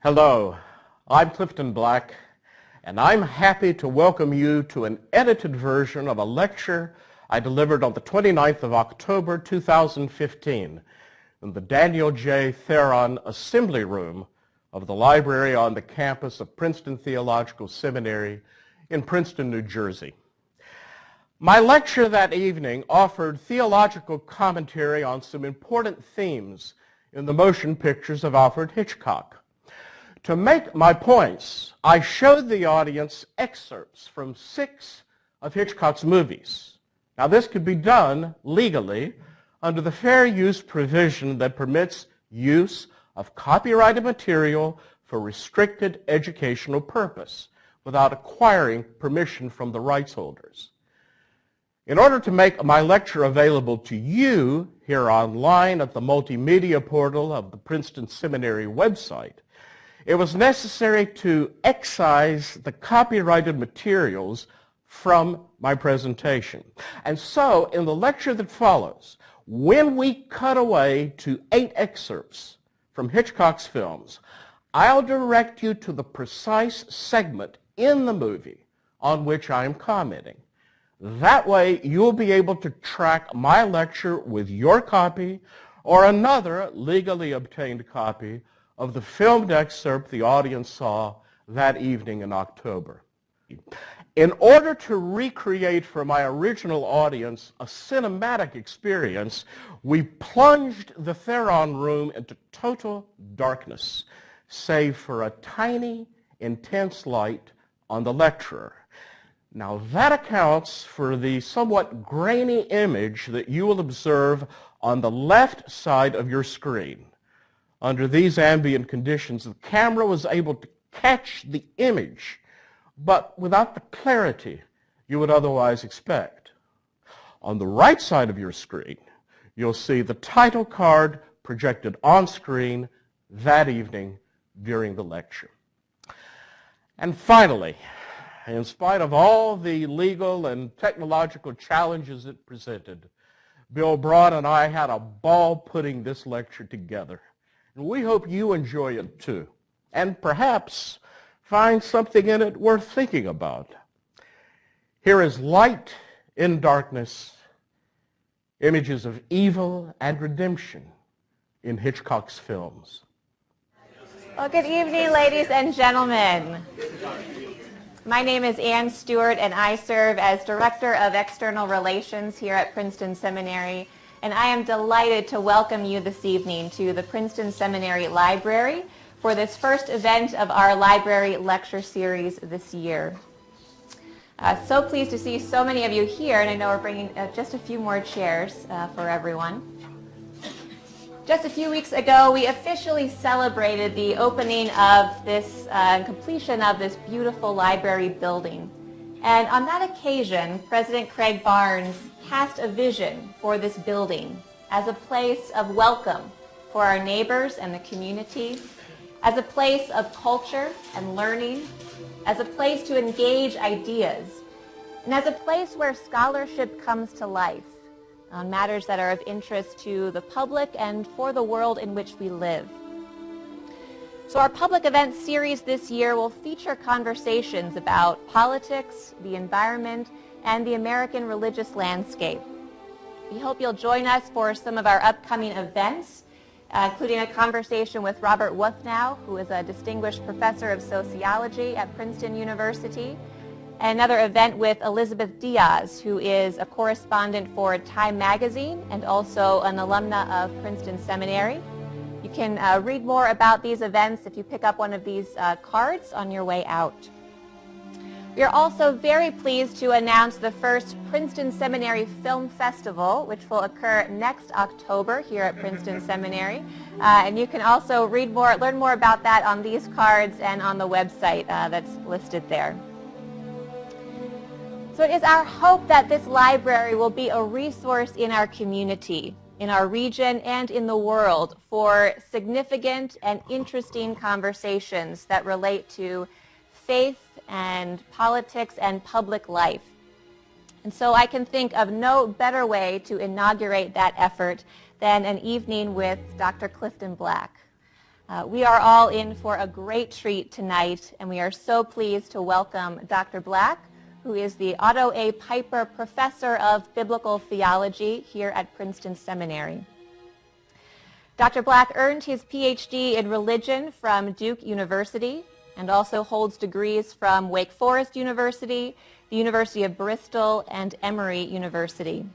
Hello, I'm Clifton Black, and I'm happy to welcome you to an edited version of a lecture I delivered on the 29th of October 2015 in the Daniel J. Theron Assembly Room of the library on the campus of Princeton Theological Seminary in Princeton, New Jersey. My lecture that evening offered theological commentary on some important themes in the motion pictures of Alfred Hitchcock. To make my points, I showed the audience excerpts from 6 of Hitchcock's movies. Now, this could be done legally under the fair use provision that permits use of copyrighted material for restricted educational purpose without acquiring permission from the rights holders. In order to make my lecture available to you here online at the multimedia portal of the Princeton Seminary website, it was necessary to excise the copyrighted materials from my presentation. And so, in the lecture that follows, when we cut away to 8 excerpts from Hitchcock's films, I'll direct you to the precise segment in the movie on which I am commenting. That way, you'll be able to track my lecture with your copy or another legally obtained copy of the filmed excerpt the audience saw that evening in October. In order to recreate for my original audience a cinematic experience, we plunged the Theron room into total darkness, save for a tiny, intense light on the lecturer. Now that accounts for the somewhat grainy image that you will observe on the left side of your screen. Under these ambient conditions, the camera was able to catch the image, but without the clarity you would otherwise expect. On the right side of your screen, you'll see the title card projected on screen that evening during the lecture. And finally, in spite of all the legal and technological challenges it presented, Bill Braun and I had a ball putting this lecture together. And we hope you enjoy it too, and perhaps find something in it worth thinking about. Here is light in darkness, images of evil and redemption in Hitchcock's films. Well, good evening, ladies and gentlemen. My name is Stewart, and I serve as Director of External Relations here at Princeton Seminary. And I am delighted to welcome you this evening to the Princeton Seminary Library for this first event of our library lecture series this year. So pleased to see so many of you here, and I know we're bringing just a few more chairs for everyone. Just a few weeks ago, we officially celebrated the opening of this completion of this beautiful library building. And on that occasion, President Craig Barnes cast a vision for this building as a place of welcome for our neighbors and the community, as a place of culture and learning, as a place to engage ideas, and as a place where scholarship comes to life on matters that are of interest to the public and for the world in which we live. So our public event series this year will feature conversations about politics, the environment, and the American religious landscape. We hope you'll join us for some of our upcoming events, including a conversation with Robert Wuthnow, who is a distinguished professor of sociology at Princeton University, and another event with Elizabeth Diaz, who is a correspondent for Time Magazine and also an alumna of Princeton Seminary. You can read more about these events if you pick up one of these cards on your way out. We are also very pleased to announce the first Princeton Seminary Film Festival, which will occur next October here at Princeton Seminary. And you can also learn more about that on these cards and on the website that's listed there. So it is our hope that this library will be a resource in our community, in our region, and in the world for significant and interesting conversations that relate to faith and politics and public life. And so I can think of no better way to inaugurate that effort than an evening with Dr. Clifton Black. We are all in for a great treat tonight, and we are so pleased to welcome Dr. Black, who is the Otto A. Piper Professor of Biblical Theology here at Princeton Seminary. Dr. Black earned his PhD in religion from Duke University and also holds degrees from Wake Forest University, the University of Bristol, and Emory University.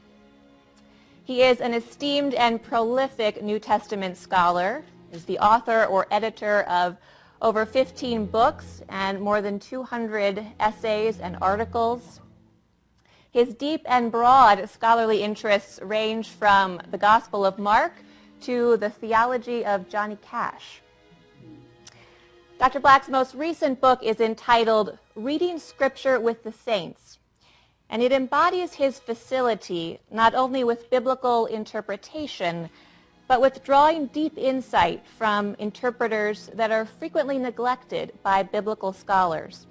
He is an esteemed and prolific New Testament scholar, is the author or editor of over 15 books and more than 200 essays and articles. His deep and broad scholarly interests range from the Gospel of Mark to the theology of Johnny Cash. Dr. Black's most recent book is entitled Reading Scripture with the Saints, and it embodies his facility not only with biblical interpretation, but with drawing deep insight from interpreters that are frequently neglected by biblical scholars.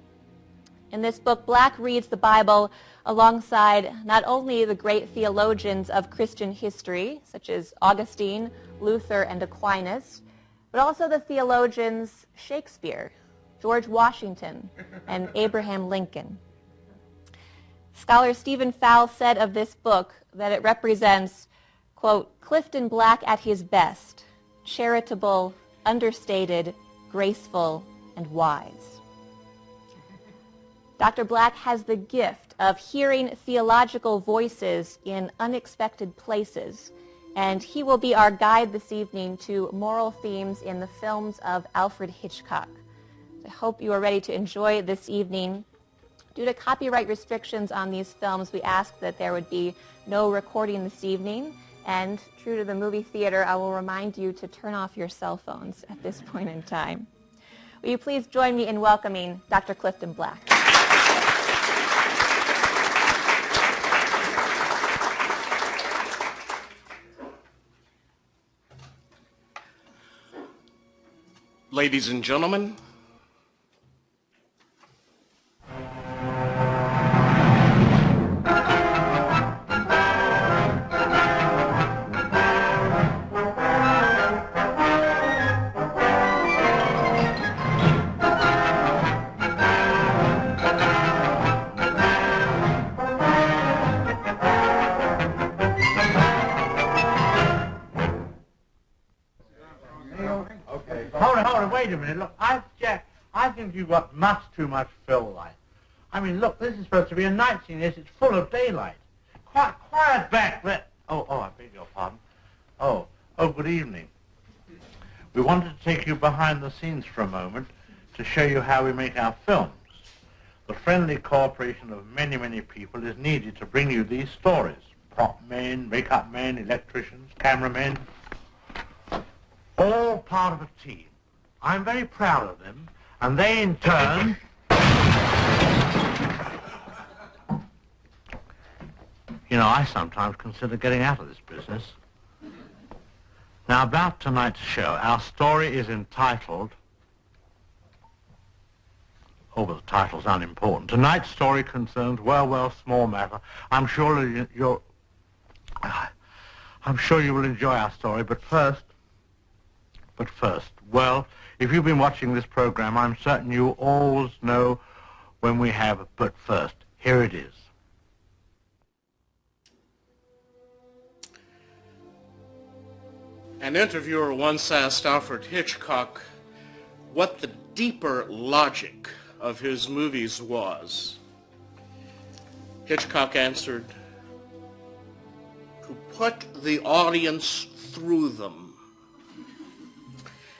In this book, Black reads the Bible alongside not only the great theologians of Christian history, such as Augustine, Luther, and Aquinas, but also the theologians Shakespeare, George Washington, and Abraham Lincoln. Scholar Stephen Fowle said of this book that it represents, quote, Clifton Black at his best, charitable, understated, graceful, and wise. Dr. Black has the gift of hearing theological voices in unexpected places, and he will be our guide this evening to moral themes in the films of Alfred Hitchcock. I hope you are ready to enjoy this evening. Due to copyright restrictions on these films, we ask that there would be no recording this evening, and true to the movie theater, I will remind you to turn off your cell phones at this point in time. Will you please join me in welcoming Dr. Clifton Black? Ladies and gentlemen, wait a minute, look, I think you've got much too much fill light. I mean, look, this is supposed to be a night scene. Yes, it's full of daylight. Quiet back. I beg your pardon. Oh, good evening. We wanted to take you behind the scenes for a moment to show you how we make our films. The friendly cooperation of many, many people is needed to bring you these stories. Prop men, makeup men, electricians, cameramen, all part of a team. I'm very proud of them, and they in turn... You know, I sometimes consider getting out of this business. Now, about tonight's show, our story is entitled... Oh, but the title's unimportant. Tonight's story concerns, well, small matter. I'm sure you will enjoy our story, but first, well, if you've been watching this program, I'm certain you always know when we have a but first. Here it is. An interviewer once asked Alfred Hitchcock what the deeper logic of his movies was. Hitchcock answered, to put the audience through them.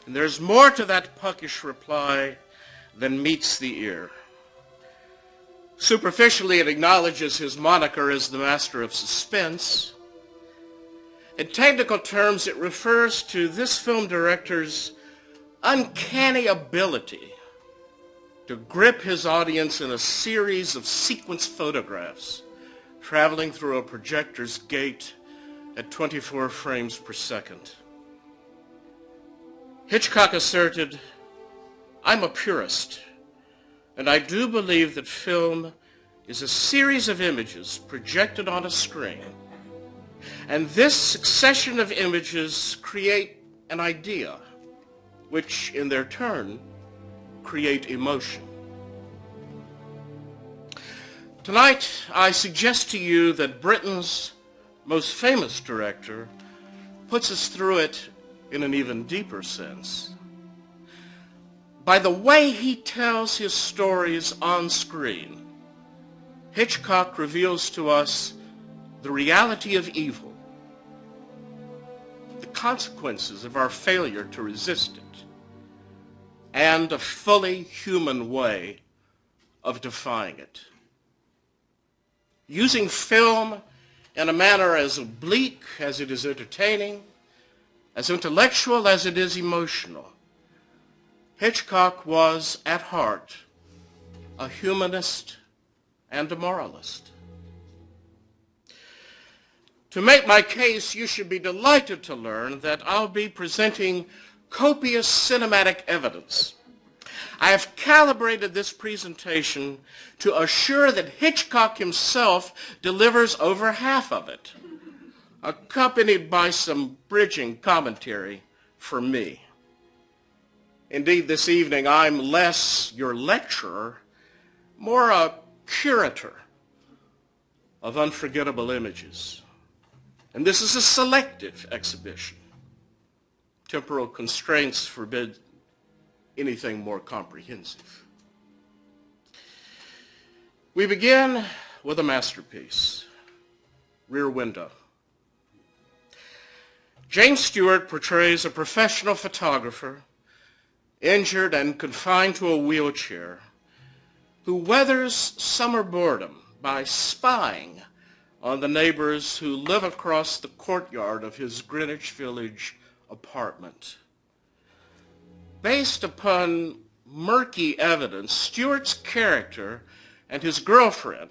And there's more to that puckish reply than meets the ear. Superficially, it acknowledges his moniker as the master of suspense. In technical terms, it refers to this film director's uncanny ability to grip his audience in a series of sequence photographs traveling through a projector's gate at 24 frames per second. Hitchcock asserted, I'm a purist, and I do believe that film is a series of images projected on a screen, and this succession of images create an idea, which in their turn create emotion. Tonight, I suggest to you that Britain's most famous director puts us through it in an even deeper sense. By the way he tells his stories on screen, Hitchcock reveals to us the reality of evil, the consequences of our failure to resist it, and a fully human way of defying it. Using film in a manner as oblique as it is entertaining, as intellectual as it is emotional, Hitchcock was, at heart, a humanist and a moralist. To make my case, you should be delighted to learn that I'll be presenting copious cinematic evidence. I have calibrated this presentation to assure that Hitchcock himself delivers over half of it, accompanied by some bridging commentary from me. Indeed, this evening, I'm less your lecturer, more a curator of unforgettable images. And this is a selective exhibition. Temporal constraints forbid anything more comprehensive. We begin with a masterpiece, Rear Window. James Stewart portrays a professional photographer, injured and confined to a wheelchair, who weathers summer boredom by spying on the neighbors who live across the courtyard of his Greenwich Village apartment. Based upon murky evidence, Stewart's character and his girlfriend,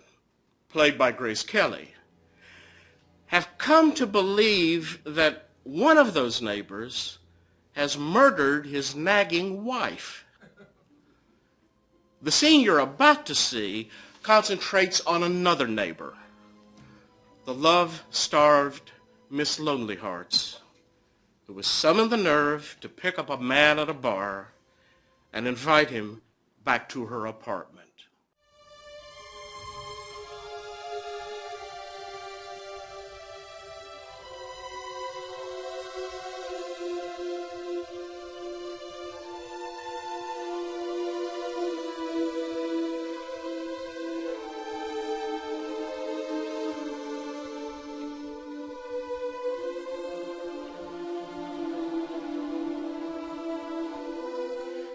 played by Grace Kelly, have come to believe that one of those neighbors has murdered his nagging wife. The scene you're about to see concentrates on another neighbor, the love-starved Miss Lonely Hearts, who was summoned the nerve to pick up a man at a bar and invite him back to her apartment.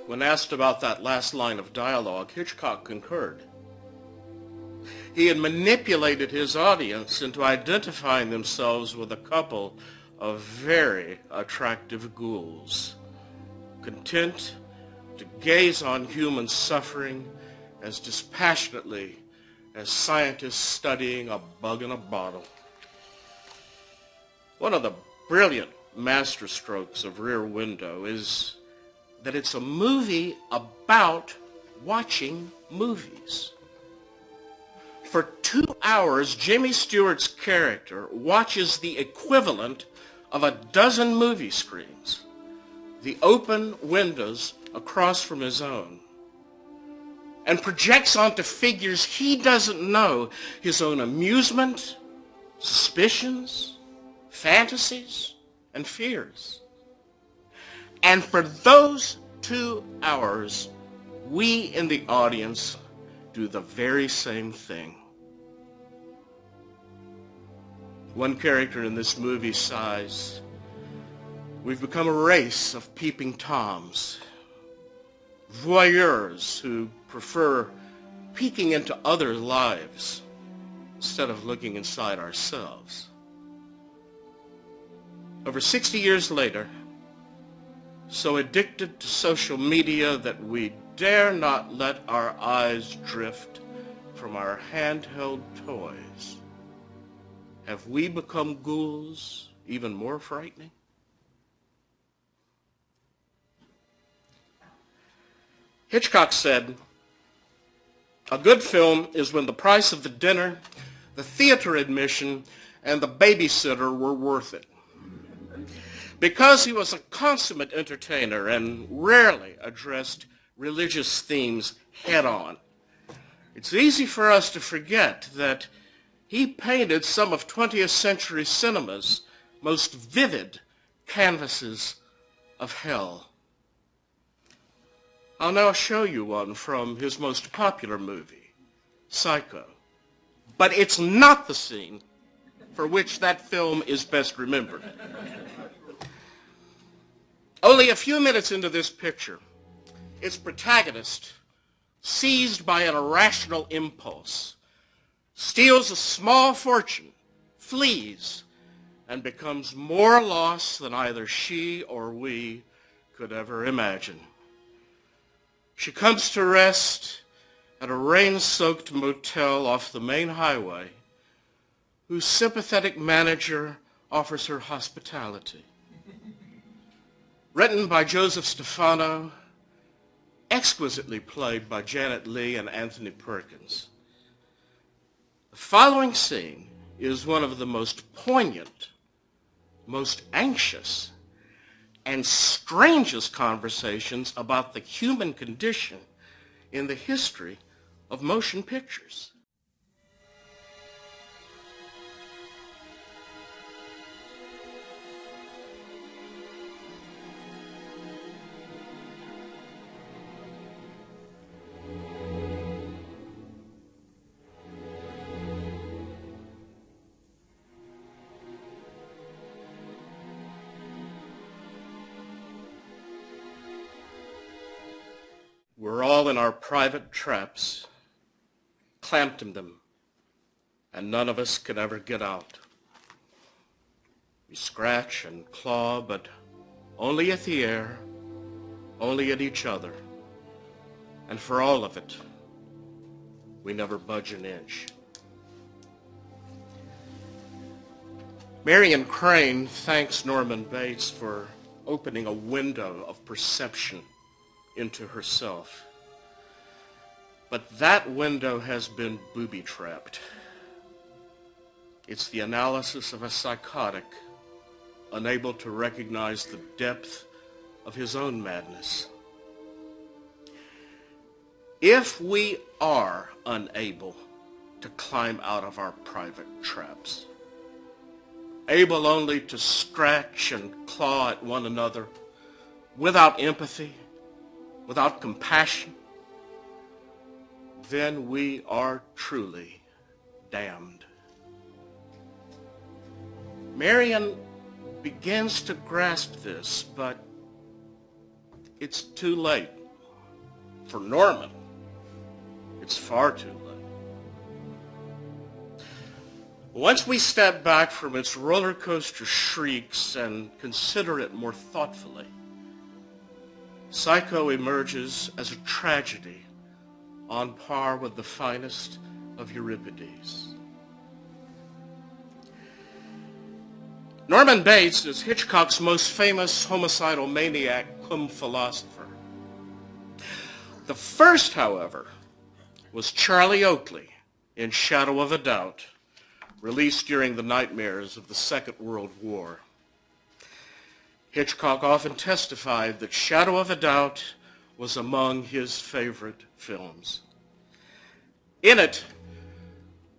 When asked about that last line of dialogue, Hitchcock concurred. He had manipulated his audience into identifying themselves with a couple of very attractive ghouls, content to gaze on human suffering as dispassionately as scientists studying a bug in a bottle. One of the brilliant masterstrokes of Rear Window is that it's a movie about watching movies. For 2 hours, Jimmy Stewart's character watches the equivalent of a dozen movie screens, the open windows across from his own, and projects onto figures he doesn't know his own amusement, suspicions, fantasies, and fears. And for those 2 hours, we in the audience do the very same thing. One character in this movie sighs, "We've become a race of peeping Toms, voyeurs who prefer peeking into other lives instead of looking inside ourselves." Over 60 years later, so addicted to social media that we dare not let our eyes drift from our handheld toys, have we become ghouls even more frightening? Hitchcock said, "A good film is when the price of the dinner, the theater admission, and the babysitter were worth it." Because he was a consummate entertainer and rarely addressed religious themes head-on, it's easy for us to forget that he painted some of 20th century cinema's most vivid canvases of hell. I'll now show you one from his most popular movie, Psycho. But it's not the scene for which that film is best remembered. Only a few minutes into this picture, its protagonist, seized by an irrational impulse, steals a small fortune, flees, and becomes more lost than either she or we could ever imagine. She comes to rest at a rain-soaked motel off the main highway, whose sympathetic manager offers her hospitality. Written by Joseph Stefano, exquisitely played by Janet Leigh and Anthony Perkins. The following scene is one of the most poignant, most anxious, and strangest conversations about the human condition in the history of motion pictures. We're all in our private traps, clamped in them, and none of us can ever get out. We scratch and claw, but only at the air, only at each other. And for all of it, we never budge an inch. Marion Crane thanks Norman Bates for opening a window of perception into herself. But that window has been booby-trapped. It's the analysis of a psychotic unable to recognize the depth of his own madness. If we are unable to climb out of our private traps, able only to scratch and claw at one another without empathy, without compassion, then we are truly damned. Marion begins to grasp this, but it's too late. For Norman, it's far too late. Once we step back from its roller coaster shrieks and consider it more thoughtfully, Psycho emerges as a tragedy on par with the finest of Euripides. Norman Bates is Hitchcock's most famous homicidal maniac cum philosopher. The first, however, was Charlie Oakley in Shadow of a Doubt, released during the nightmares of the Second World War. Hitchcock often testified that Shadow of a Doubt was among his favorite films. In it,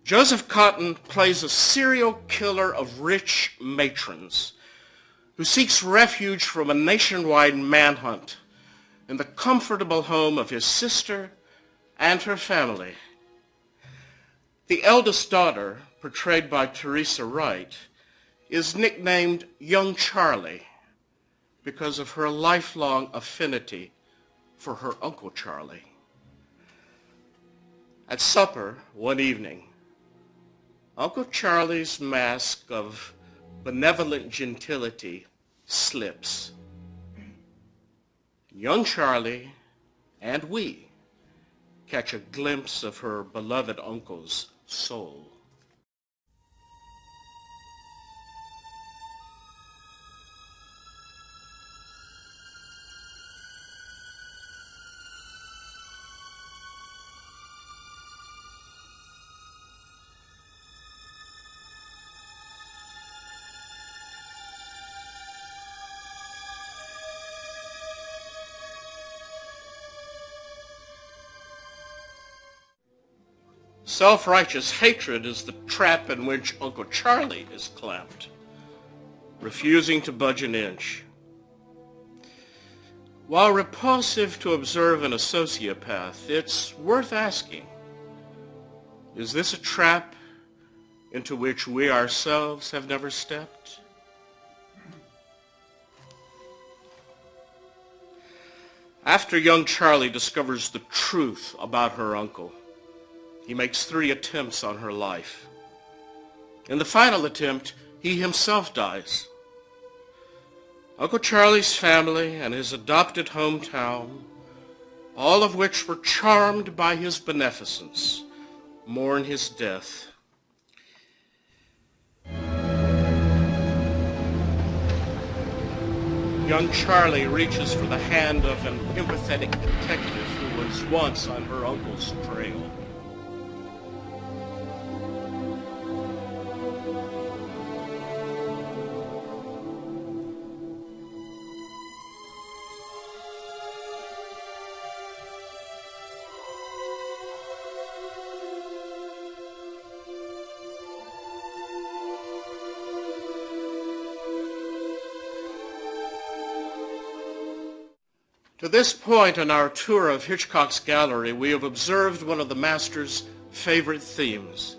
Joseph Cotten plays a serial killer of rich matrons who seeks refuge from a nationwide manhunt in the comfortable home of his sister and her family. The eldest daughter, portrayed by Teresa Wright, is nicknamed Young Charlie because of her lifelong affinity for her Uncle Charlie. At supper one evening, Uncle Charlie's mask of benevolent gentility slips. Young Charlie and we catch a glimpse of her beloved uncle's soul. Self-righteous hatred is the trap in which Uncle Charlie is clamped, refusing to budge an inch. While repulsive to observe in a sociopath, it's worth asking, is this a trap into which we ourselves have never stepped? After young Charlie discovers the truth about her uncle, he makes 3 attempts on her life. In the final attempt, he himself dies. Uncle Charlie's family and his adopted hometown, all of which were charmed by his beneficence, mourn his death. Young Charlie reaches for the hand of an empathetic detective who was once on her uncle's trail. To this point in our tour of Hitchcock's gallery, we have observed one of the master's favorite themes,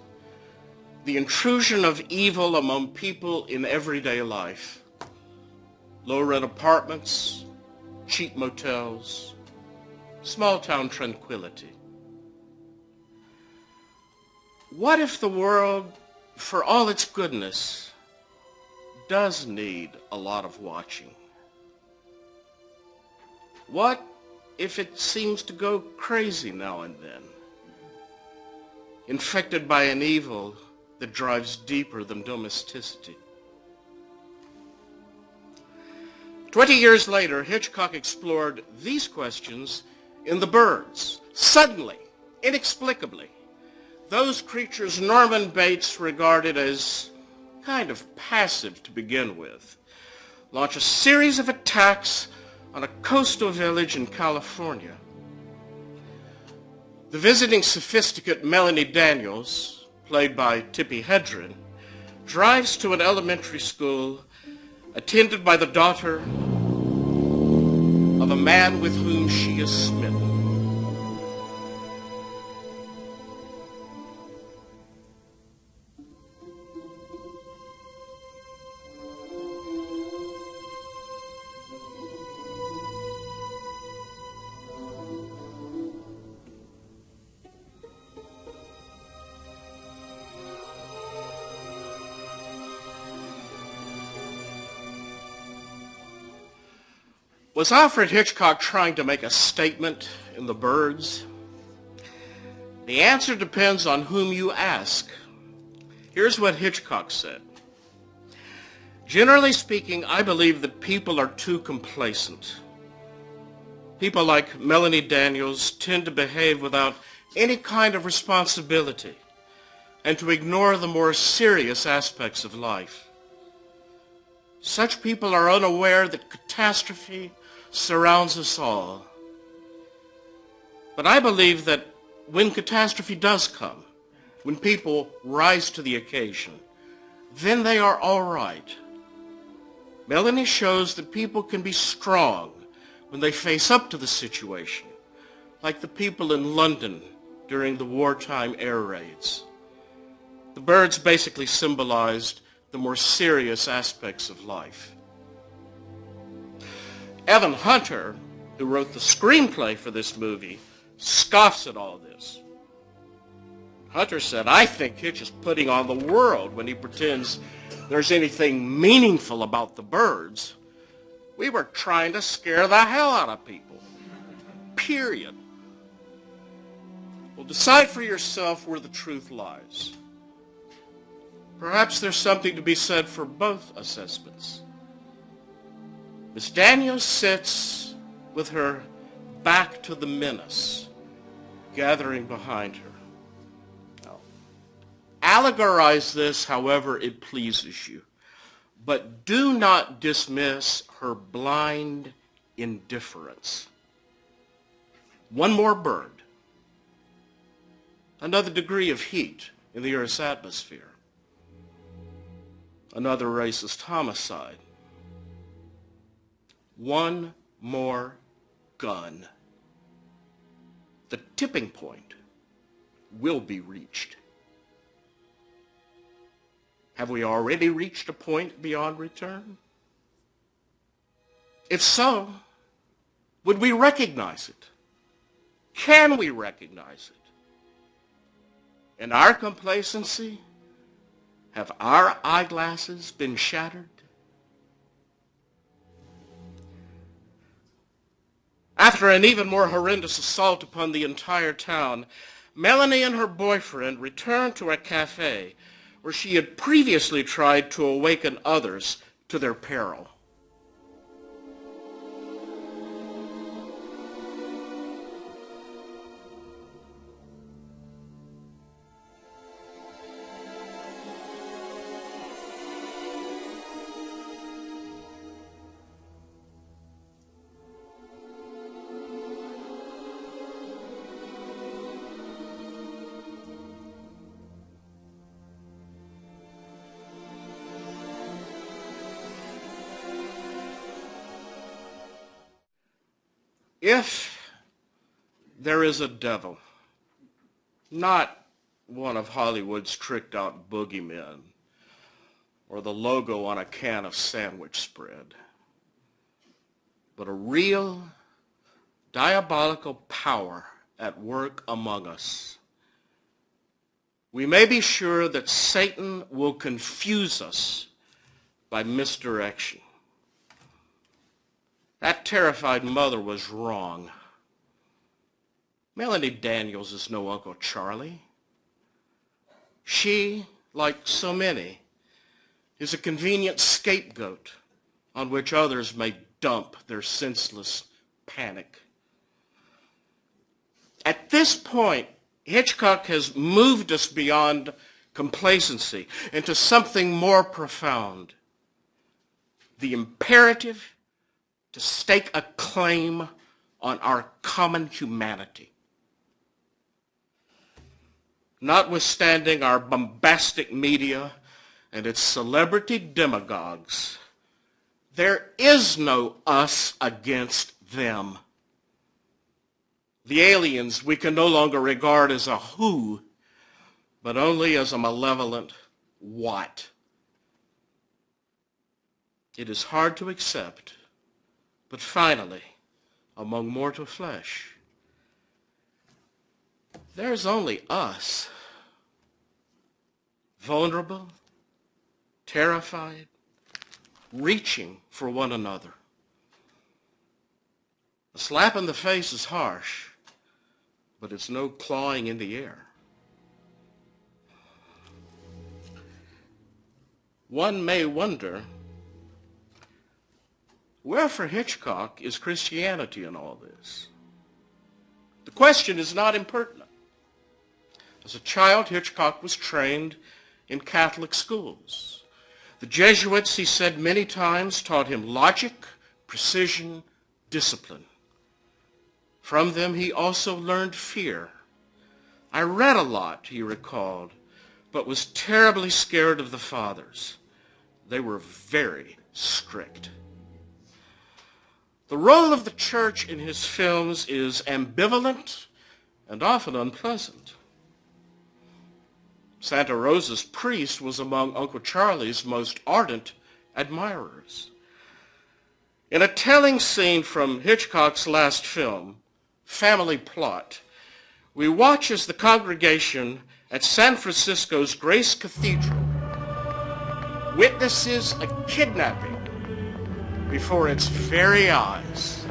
the intrusion of evil among people in everyday life. Low-rent apartments, cheap motels, small-town tranquility. What if the world, for all its goodness, does need a lot of watching? What if it seems to go crazy now and then, infected by an evil that drives deeper than domesticity? 20 years later, Hitchcock explored these questions in The Birds. Suddenly, inexplicably, those creatures Norman Bates regarded as kind of passive to begin with launch a series of attacks on a coastal village in California. The visiting sophisticate Melanie Daniels, played by Tippi Hedren, drives to an elementary school attended by the daughter of a man with whom she is smitten. Was Alfred Hitchcock trying to make a statement in The Birds? The answer depends on whom you ask. Here's what Hitchcock said. Generally speaking, I believe that people are too complacent. People like Melanie Daniels tend to behave without any kind of responsibility and to ignore the more serious aspects of life. Such people are unaware that catastrophe surrounds us all. But I believe that when catastrophe does come, when people rise to the occasion, then they are all right. Melanie shows that people can be strong when they face up to the situation, like the people in London during the wartime air raids. The Birds basically symbolized the more serious aspects of life. Evan Hunter, who wrote the screenplay for this movie, scoffs at all this. Hunter said, I think Hitch is putting on the world when he pretends there's anything meaningful about the Birds. We were trying to scare the hell out of people. Period. Well, decide for yourself where the truth lies. Perhaps there's something to be said for both assessments. Miss Daniels sits with her back to the menace gathering behind her. Now, allegorize this however it pleases you, but do not dismiss her blind indifference. One more bird. another degree of heat in the Earth's atmosphere, another racist homicide, one more gun. The tipping point will be reached. Have we already reached a point beyond return? If so, would we recognize it? Can we recognize it? In our complacency, have our eyeglasses been shattered? After an even more horrendous assault upon the entire town, Melanie and her boyfriend returned to a cafe where she had previously tried to awaken others to their peril. If there is a devil, not one of Hollywood's tricked out boogeymen or the logo on a can of sandwich spread, but a real diabolical power at work among us, we may be sure that Satan will confuse us by misdirection. That terrified mother was wrong. Melanie Daniels is no Uncle Charlie. She, like so many, is a convenient scapegoat on which others may dump their senseless panic. At this point, Hitchcock has moved us beyond complacency into something more profound. The imperative to stake a claim on our common humanity. Notwithstanding our bombastic media and its celebrity demagogues, there is no us against them. The aliens we can no longer regard as a who, but only as a malevolent what. It is hard to accept, but finally, among mortal flesh, there's only us, vulnerable, terrified, reaching for one another. A slap in the face is harsh, but it's no clawing in the air. One may wonder, where for Hitchcock is Christianity in all this? The question is not impertinent. As a child, Hitchcock was trained in Catholic schools. The Jesuits, he said many times, taught him logic, precision, discipline. From them, he also learned fear. I read a lot, he recalled, but was terribly scared of the fathers. They were very strict. The role of the church in his films is ambivalent and often unpleasant. Santa Rosa's priest was among Uncle Charlie's most ardent admirers. In a telling scene from Hitchcock's last film, Family Plot, we watch as the congregation at San Francisco's Grace Cathedral witnesses a kidnapping before its very eyes.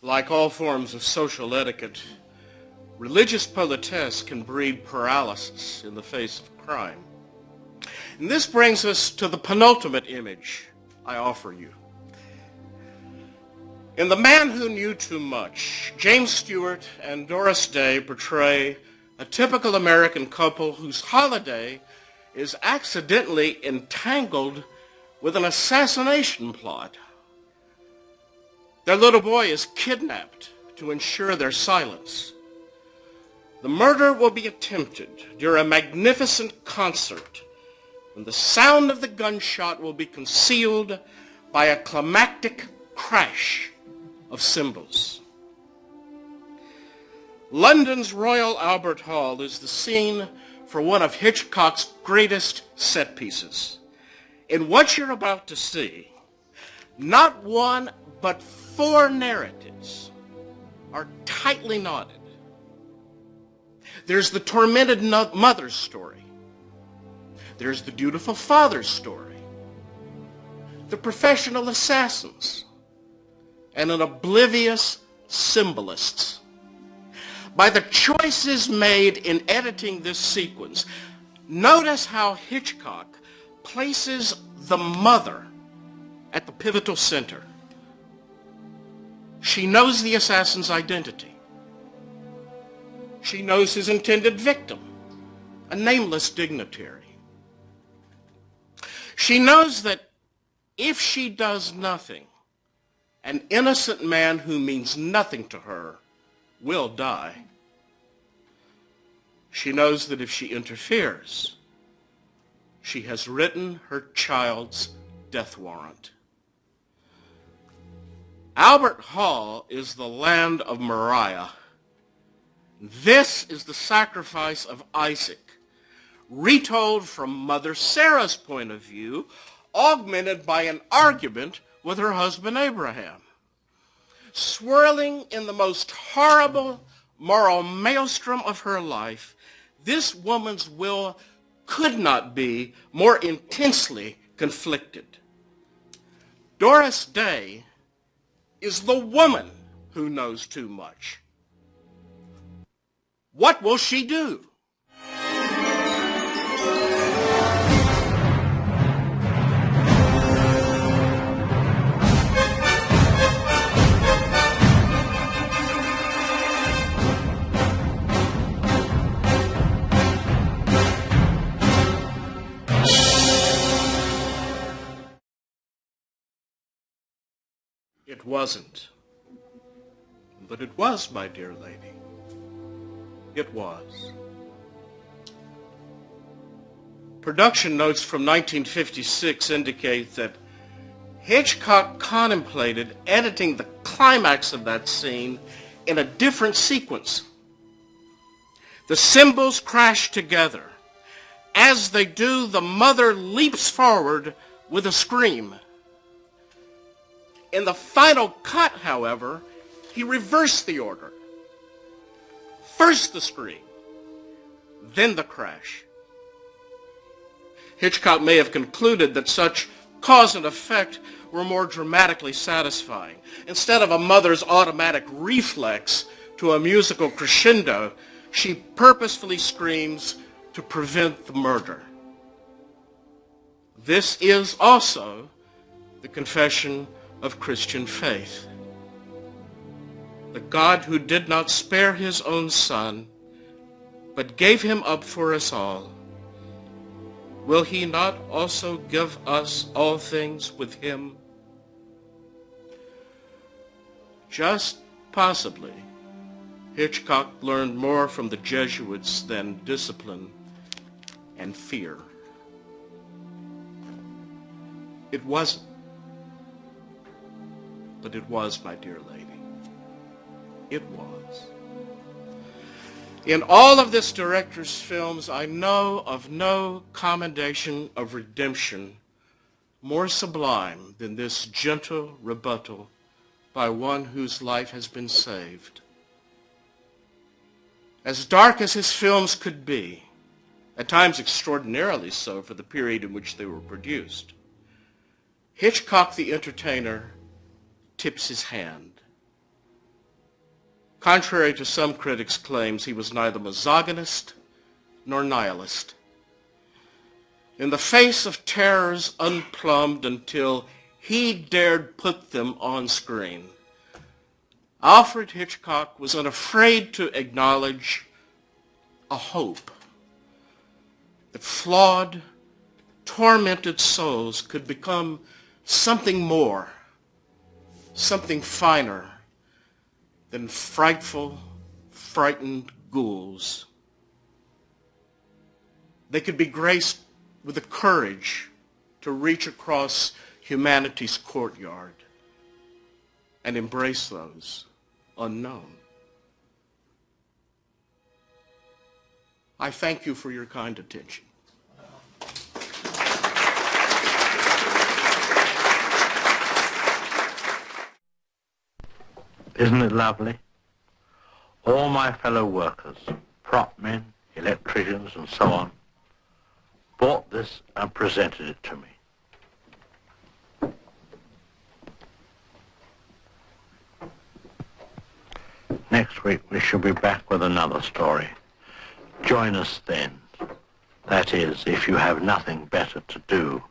Like all forms of social etiquette, religious politesse can breed paralysis in the face of crime. And this brings us to the penultimate image I offer you. In The Man Who Knew Too Much, James Stewart and Doris Day portray a typical American couple whose holiday is accidentally entangled with an assassination plot. Their little boy is kidnapped to ensure their silence. The murder will be attempted during a magnificent concert when the sound of the gunshot will be concealed by a climactic crash of cymbals. London's Royal Albert Hall is the scene for one of Hitchcock's greatest set pieces. In what you're about to see, not one but 4 narratives are tightly knotted. There's the tormented mother's story. There's the dutiful father's story. The professional assassins. And an oblivious symbolists. By the choices made in editing this sequence, notice how Hitchcock places the mother at the pivotal center. She knows the assassin's identity. She knows his intended victim, a nameless dignitary. She knows that if she does nothing, an innocent man who means nothing to her will die. She knows that if she interferes, she has written her child's death warrant. Albert Hall is the land of Moriah. This is the sacrifice of Isaac, retold from Mother Sarah's point of view, augmented by an argument with her husband Abraham. Swirling in the most horrible moral maelstrom of her life, this woman's will could not be more intensely conflicted. Doris Day is the woman who knows too much. What will she do? It wasn't. But it was, my dear lady. It was. Production notes from 1956 indicate that Hitchcock contemplated editing the climax of that scene in a different sequence. The cymbals crash together. As they do, the mother leaps forward with a scream. In the final cut, however, he reversed the order. First the scream, then the crash. Hitchcock may have concluded that such cause and effect were more dramatically satisfying. Instead of a mother's automatic reflex to a musical crescendo, she purposefully screams to prevent the murder. This is also the confession of Christian faith. The God who did not spare his own son, but gave him up for us all, will he not also give us all things with him? Just possibly, Hitchcock learned more from the Jesuits than discipline and fear. It wasn't. But it was, my dear lady. It was. In all of this director's films, I know of no commendation of redemption more sublime than this gentle rebuttal by one whose life has been saved. As dark as his films could be, at times extraordinarily so for the period in which they were produced, Hitchcock the entertainer tips his hand. Contrary to some critics' claims, he was neither misogynist nor nihilist. In the face of terrors unplumbed until he dared put them on screen, Alfred Hitchcock was unafraid to acknowledge a hope that flawed, tormented souls could become something more, something finer than frightful, frightened ghouls. They could be graced with the courage to reach across humanity's courtyard and embrace those unknown. I thank you for your kind attention. Isn't it lovely? All my fellow workers, prop men, electricians, and so on, bought this and presented it to me. Next week we shall be back with another story. Join us then. That is, if you have nothing better to do.